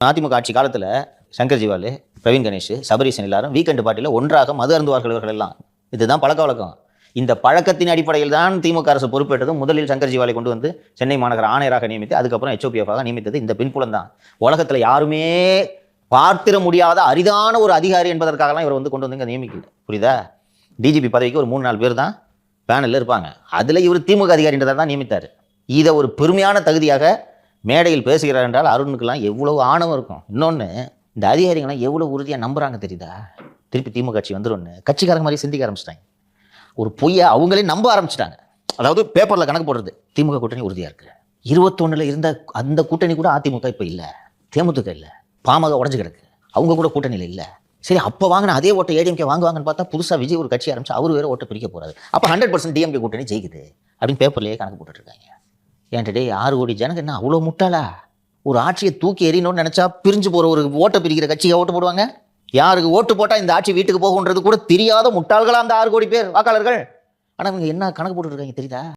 அதிமுக ஆட்சி காலத்தில் சங்கர் ஜிவால், பிரவீன் கணேஷ், சபரீசன் எல்லாரும் வீக்கெண்டு பார்ட்டியில் ஒன்றாக மது அருந்துவார்கள் இவர்கள் எல்லாம். இதுதான் பழக்க வழக்கம். இந்த பழக்கத்தின் அடிப்படையில் தான் திமுக அரசு பொறுப்பேற்றதும். முதலில் சங்கர் ஜிவாலை கொண்டு வந்து சென்னை மாநகர ஆணையராக நியமித்து அதுக்கப்புறம் HOPF நியமித்தது இந்த பின்புலம் தான். உலகத்தில் யாருமே பார்த்திட முடியாத அரிதான ஒரு அதிகாரி என்பதற்காகலாம் இவர் வந்து கொண்டு வந்து இங்கே நியமிக்கல. புரியுதா? DGP பதவிக்கு ஒரு 3-4 பேர் தான் பேனலில் இருப்பாங்க. அதில் இவர் திமுக அதிகாரின்றதை தான் நியமித்தார். இதை ஒரு பெருமையான தகுதியாக மேடையில் பேசுகிறார் என்றால் அருணுக்கெல்லாம் எவ்வளவு ஆணவம் இருக்கும். இன்னொன்று, இந்த அதிகாரிகள்லாம் எவ்வளோ உறுதியாக நம்புறாங்க தெரியுதா? திருப்பி திமுக ஆட்சி வந்துடும்னு கட்சிக்காரங்க மாதிரி சிந்திக்க ஆரம்பிச்சிட்டாங்க. ஒரு பொய்யை அவங்களே நம்ப ஆரம்பிச்சிட்டாங்க. அதாவது பேப்பரில் கணக்கு போடுறது, திமுக கூட்டணி உறுதியாக இருக்குது. 21 இருந்த அந்த கூட்டணி கூட அதிமுக இப்போ இல்லை, தேமுதிக இல்லை, பாமக உடஞ்சு கிடக்கு, அவங்க கூட கூட்டணியில் இல்லை. சரி, அப்போ வாங்கின அதே ஓட்டை ADMK வாங்குவாங்கன்னு பார்த்தா புதுசாக விஜய் ஒரு கட்சி ஆரம்பிச்சு அவர் வேறு ஓட்டை பிரிக்க போகிறாரு. அப்போ 100% DMK கூட்டணி ஜெயிக்குது அப்படின்னு பேப்பர்லேயே கணக்கு போட்டுருக்காங்க. ஏன்டே 6 கோடி ஜனங்க என்ன அவ்வளோ முட்டாளா? ஒரு ஆட்சியை தூக்கி எறியணும்னு நினச்சா பிரிஞ்சு போகிற ஒரு ஓட்டை பிரிக்கிற கட்சியை ஓட்டு போடுவாங்க? யாருக்கு ஓட்டு போட்டால் இந்த ஆட்சி வீட்டுக்கு போகுன்றது கூட தெரியாத முட்டாள்களா அந்த 6 கோடி பேர் வாக்காளர்கள். ஆனால் இவங்க என்ன கணக்கு போட்டுருக்காங்க தெரியுதா?